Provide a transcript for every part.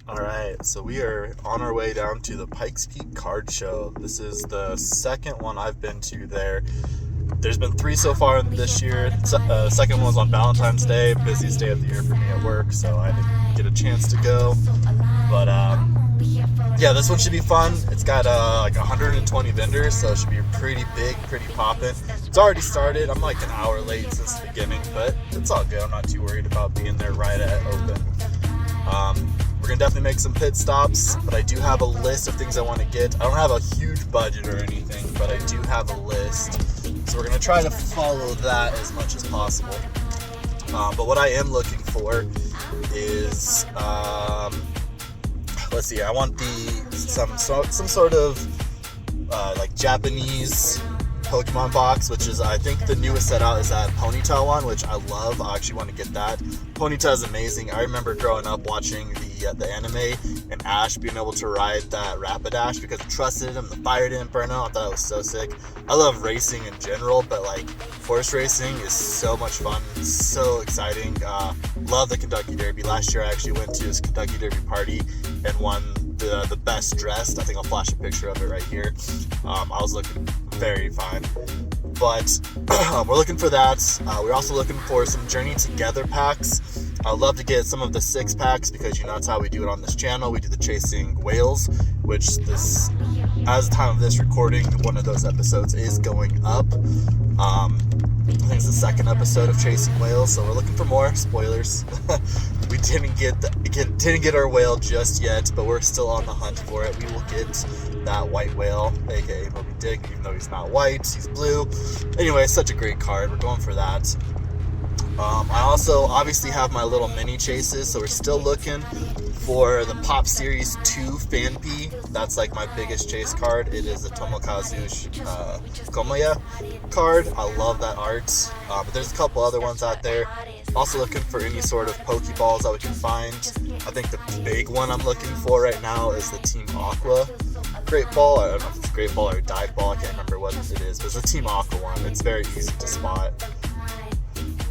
Alright, so we are on our way down to the Pikes Peak Card Show. This is the second one I've been to there. There's been 3 so far this year. Second one was on Valentine's Day, busiest day of the year for me at work, so I didn't get a chance to go. But yeah, this one should be fun. It's got like 120 vendors, so it should be pretty big, pretty poppin'. It's already started. I'm like an hour late since the beginning, but it's all good. I'm not too worried about being there right at open. We're gonna definitely make some pit stops, but I do have a list of things I want to get. I don't have a huge budget or anything, but I do have a list. So we're gonna try to follow that as much as possible. But what I am looking for is, let's see, I want some sort of like Japanese Pokemon box, which is, I think the newest set out is that Ponyta one, which I love. I actually want to get that. Ponyta is amazing. I remember growing up watching the anime and Ash being able to ride that Rapidash because I trusted him, the fire didn't burn out. I thought it was so sick. I love racing in general, but like horse racing is so much fun. It's so exciting. Love the Kentucky Derby. Last year I actually went to this Kentucky Derby party and won the best dressed. I think I'll flash a picture of it right here. I was looking very fine. But we're looking for that. We're also looking for some Journey Together packs. I'd love to get some of the 6-packs because, you know, that's how we do it on this channel. We do the Chasing Whales, which this, as the time of this recording, one of those episodes is going up. I think it's the second episode of Chasing Whales, so we're looking for more. Spoilers. We didn't get our whale just yet, but we're still on the hunt for it. We will get that white whale, aka Moby Dick, even though he's not white, he's blue. Anyway, such a great card. We're going for that. I also obviously have my little mini chases, so we're still looking for the Pop Series 2 Fanpy. That's like my biggest chase card. It is a Tomokazu Komoya card. I love that art. But there's a couple other ones out there. Also looking for any sort of Pokeballs that we can find. I think the big one I'm looking for right now is the Team Aqua Great Ball. I don't know if it's Great Ball or Dive Ball. I can't remember what it is, but it's a Team Aqua one. It's very easy to spot.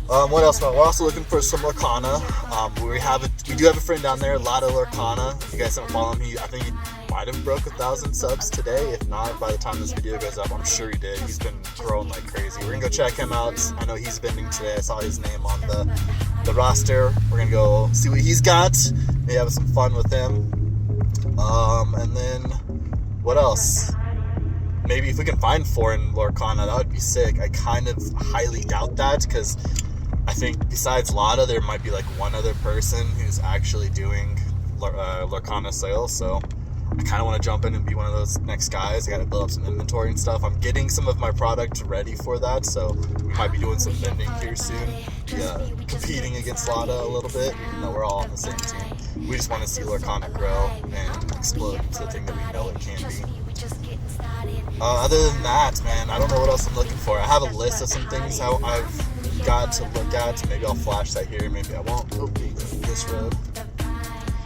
What else? We're also looking for some Lorcana. We do have a friend down there, Lotto Lorcana. If you guys don't follow him, I think he might have broke 1,000 subs today. If not, by the time this video goes up, I'm sure he did. He's been growing like crazy. We're gonna go check him out. I know he's vending today. I saw his name on the roster. We're gonna go see what he's got. Maybe have some fun with him. And then what else? Maybe if we can find foreign Lorcana, that would be sick. I kind of highly doubt that because I think besides Lada, there might be like one other person who's actually doing Lorcana sales, so I kind of want to jump in and be one of those next guys. I got to build up some inventory and stuff. I'm getting some of my product ready for that, so we might be doing some vending here soon. Yeah, competing against Lada a little bit, even though we're all on the same team. We just want to see Lorcana grow and explode into the thing that we know it can be. Other than that, man, I don't know what else I'm looking for. I have a list of some things I've got to look at. Maybe I'll flash that here, maybe I won't. Oh, this road.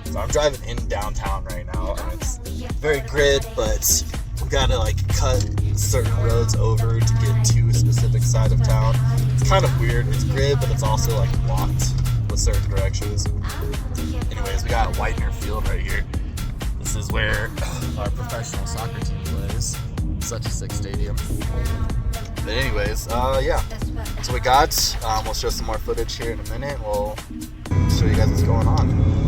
So I'm driving in downtown right now, and it's very grid, but we gotta like cut certain roads over to get to a specific side of town. It's kind of weird. It's grid, but it's also like blocked with certain directions. Anyways, we got Widener Field right here. This is where our professional soccer team plays. Such a sick stadium. But anyways, yeah. So we got, we'll show some more footage here in a minute. We'll show you guys what's going on.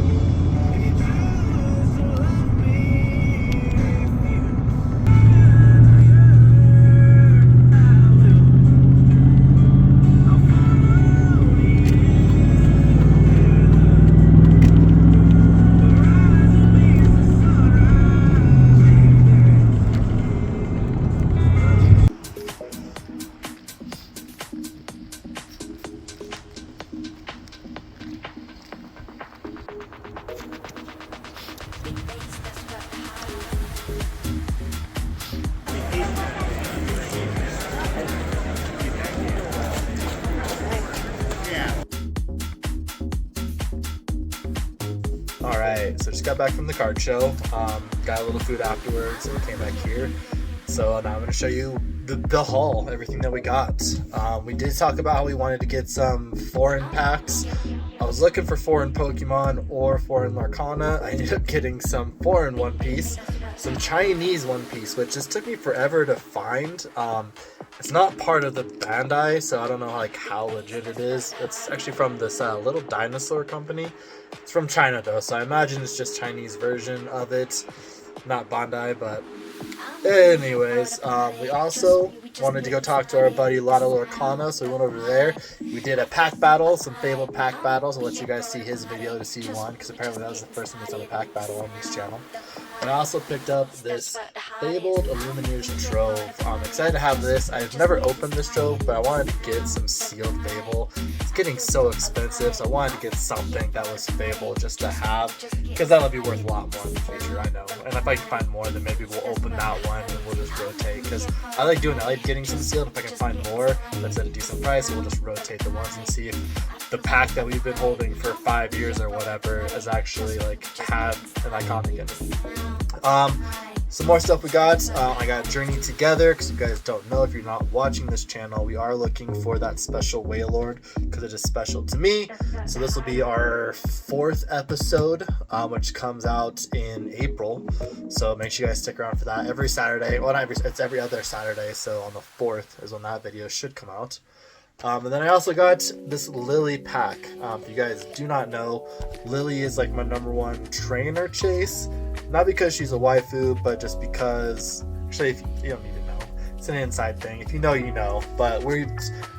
Alright, so just got back from the card show, got a little food afterwards, and we came back here. So now I'm going to show you the haul, everything that we got. We did talk about how we wanted to get some foreign packs. I was looking for foreign Pokemon or foreign Arcana. I ended up getting some foreign One Piece, some Chinese One Piece, which just took me forever to find. It's not part of the Bandai, so I don't know like how legit it is. It's actually from this little dinosaur company. It's from China though, so I imagine it's just Chinese version of it, not Bandai. But anyways, we also wanted to go talk to our buddy Lotto Arcana, so we went over there. We did a pack battle, some Fabled pack battles. I'll let you guys see his video to see one, because apparently that was the first time he's done a pack battle on his channel. And I also picked up this Fabled Illuminators Trove. I'm excited to have this. I've never opened this Trove, but I wanted to get some sealed Fable. It's getting so expensive, so I wanted to get something that was Fable just to have, because that'll be worth a lot more in the future, I know. And if I can find more, then maybe we'll open that one and we'll just rotate, because I like doing that. I like getting some sealed. If I can find more that's at a decent price, we'll just rotate the ones and see if the pack that we've been holding for 5 years or whatever has actually like had an iconic in it. Some more stuff we got. I got Journey Together, because you guys don't know, if you're not watching this channel, we are looking for that special Wailord, because it is special to me. So this will be our 4th episode, which comes out in April. So make sure you guys stick around for that. Every Saturday, well, it's every other Saturday, so on the 4th is when that video should come out. And then I also got this Lily pack. If you guys do not know, Lily is like my #1 trainer chase. Not because she's a waifu, but just because, actually, if you don't even know, it's an inside thing. If you know, you know. But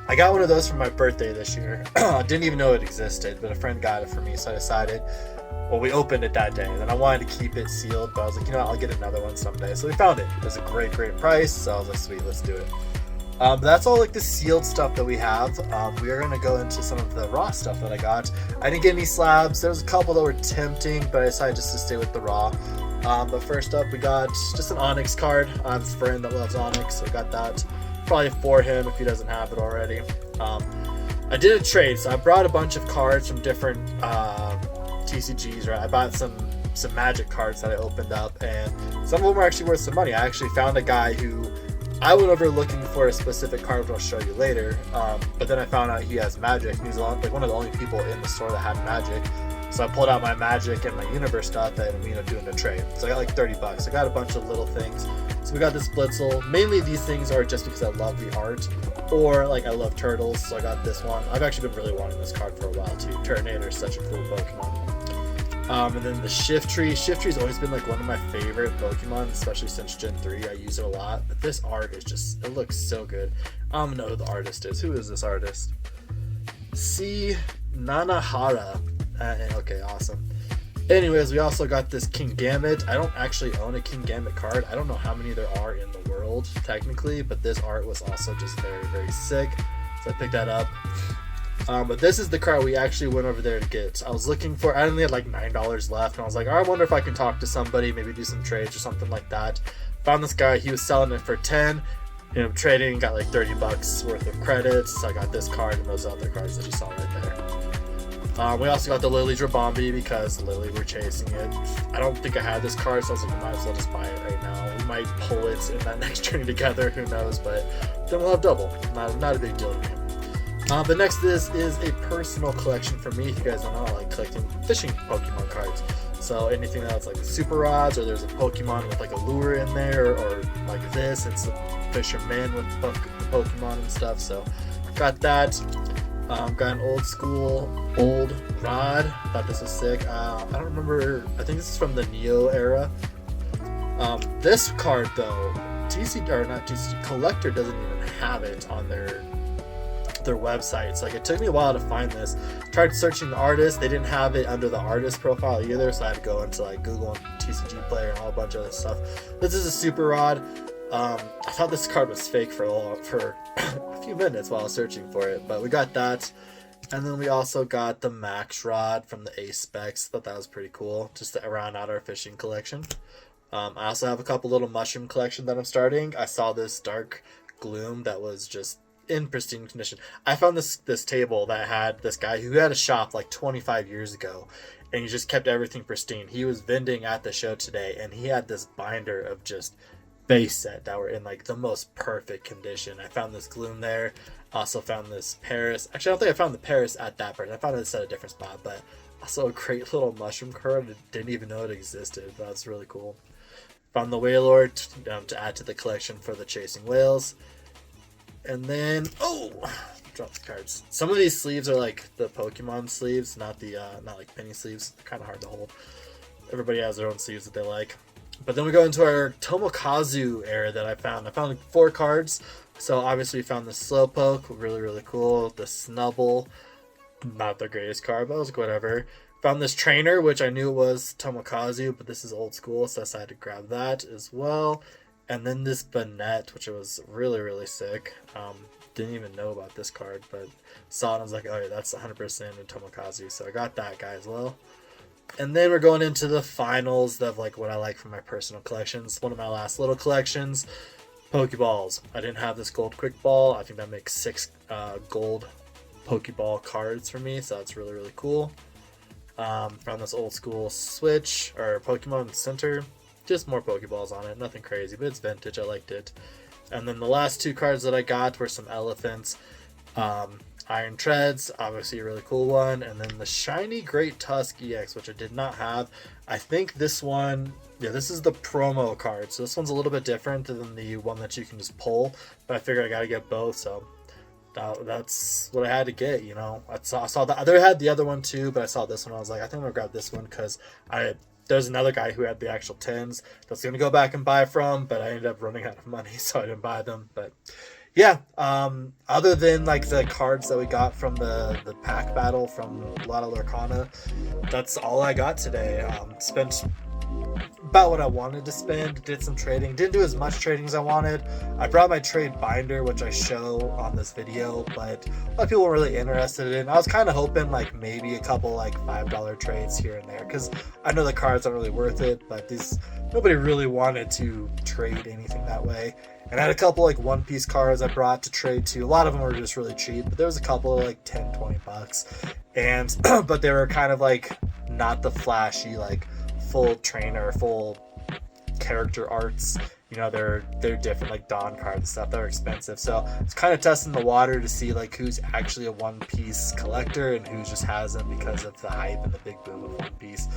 I got one of those for my birthday this year. I didn't even know it existed, but a friend got it for me, so I decided, well, we opened it that day, and then I wanted to keep it sealed, but I was like, you know what, I'll get another one someday. So we found it. It was a great price, so I was like, sweet, let's do it. But that's all like the sealed stuff that we have. We are going to go into some of the raw stuff that I got. I didn't get any slabs. There was a couple that were tempting, but I decided just to stay with the raw. But first up, we got just an Onyx card. I have a friend that loves Onyx, so I got that probably for him if he doesn't have it already. I did a trade, so I brought a bunch of cards from different TCGs, right? I bought some Magic cards that I opened up, and some of them were actually worth some money. I actually found a guy who I went over looking for a specific card, which I'll show you later, but then I found out he has Magic. He's like one of the only people in the store that had Magic. So I pulled out my Magic and my Universe stuff and we ended up doing a trade. So I got like $30. I got a bunch of little things. So we got this Blitzel. Mainly these things are just because I love the art, or like I love turtles, so I got this one. I've actually been really wanting this card for a while too. Turtonator is such a cool Pokemon. And then the Shiftry. Shiftry's always been like one of my favorite Pokemon, especially since Gen 3. I use it a lot, but this art is just, it looks so good. I don't know who the artist is. Who is this artist? C. Nanahara. Okay, awesome. Anyways, we also got this King Gambit. I don't actually own a King Gambit card. I don't know how many there are in the world, technically, but this art was also just very sick. So I picked that up. But this is the card we actually went over there to get. I was looking for, I only had like $9 left, and I was like, I wonder if I can talk to somebody, maybe do some trades or something like that. Found this guy, he was selling it for 10. You know, trading, got like $30 worth of credits. So I got this card and those other cards that you saw right there. We also got the Lily Drabombi because Lily, we're chasing it. I don't think I had this card, so I was like, we might as well just buy it right now. We might pull it in that next journey together, who knows, but then we'll have double. Not a big deal to me. The next is a personal collection for me. If you guys don't know, I like collecting fishing Pokemon cards. So anything that's like super rods, or there's a Pokemon with like a lure in there, or like this, it's a fisherman with the Pokemon and stuff. So got that. Got an old rod. Thought this was sick. I don't remember. I think this is from the Neo era. This card though, Collector doesn't even have it on their websites. Like, it took me a while to find this. Tried searching the artist, they didn't have it under the artist profile either, so I had to go into like Google and TCG Player and a whole bunch of other stuff. This is a super rod. I thought this card was fake for a few minutes while I was searching for it, but we got that. And then we also got the Max Rod from the Ace Specs. Thought that was pretty cool, just to round out our fishing collection. I also have a couple little mushroom collection that I'm starting. I saw this Dark Gloom that was just in pristine condition. I found this table that had this guy who had a shop like 25 years ago, and he just kept everything pristine. He was vending at the show today, and he had this binder of just base set that were in like the most perfect condition. I found this Gloom there. Also found this Paris. Actually, I don't think I found the Paris at that part. I found it at a different spot, but also a great little mushroom card. I didn't even know it existed. That's really cool. Found the Wailord to add to the collection for the Chasing Whales. And then, oh, drop the cards. Some of these sleeves are like the Pokemon sleeves, not like penny sleeves. They're kind of hard to hold. Everybody has their own sleeves that they like. But then we go into our Tomokazu era that I found. I found 4 cards. So obviously we found the Slowpoke, really, really cool. The Snubble, not the greatest card, but it was whatever. Found this Trainer, which I knew was Tomokazu, but this is old school, so I decided to grab that as well. And then this Banette, which was really, really sick. Didn't even know about this card, but saw it and I was like, oh yeah, that's 100% in Tomokazu. So I got that guy as well. And then we're going into the finals of like what I like from my personal collections. One of my last little collections, Pokeballs. I didn't have this gold quick ball. I think that makes 6 gold Pokeball cards for me, so that's really, really cool. Found this old school Switch or Pokemon Center. Just more Pokeballs on it, nothing crazy, but it's vintage. I liked it. And then the last 2 cards that I got were some elephants. Iron Treads, obviously a really cool one, and then the shiny Great Tusk EX, which I did not have. I think this one, yeah, this is the promo card, so this one's a little bit different than the one that you can just pull, but I figured I gotta get both, so that's what I had to get, you know. I saw the other had the other one too, but I saw this one. I was like, I think I'm gonna grab this one because there's another guy who had the actual tins that's gonna go back and buy from, but I ended up running out of money, so I didn't buy them. But yeah, other than like the cards that we got from the pack battle from Lotto Lurkana, that's all I got today. Spent about what I wanted to spend, did some trading, didn't do as much trading as I wanted. I brought my trade binder, which I show on this video, but a lot of people were really interested in. I was kind of hoping like maybe a couple like $5 trades here and there, because I know the cards aren't really worth it, but nobody really wanted to trade anything that way. And I had a couple like One Piece cards I brought to trade to. A lot of them were just really cheap, but there was a couple of like 10-20 bucks, and but they were kind of like not the flashy like full trainer, full character arts. You know, they're different, like Dawn cards and stuff. They're expensive, so it's kind of testing the water to see like who's actually a One Piece collector and who just has them because of the hype and the big boom of One Piece.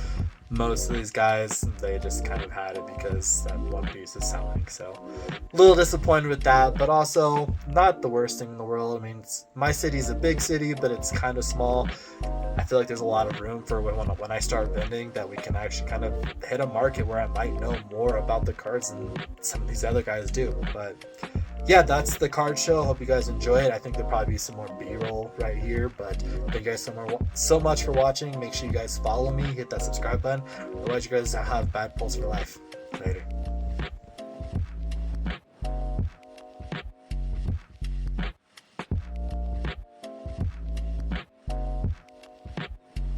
Most of these guys, they just kind of had it because that One Piece is selling. So a little disappointed with that, but also not the worst thing in the world. I mean, my city's a big city, but it's kind of small. I feel like there's a lot of room for when I start vending that we can actually kind of hit a market where I might know more about the cards than some of these other guys do. But yeah, that's the card show. Hope you guys enjoy it. I think there'll probably be some more B-roll right here, but thank you guys so much for watching. Make sure you guys follow me, hit that subscribe button. Otherwise, you guys have bad pulls for life. Later.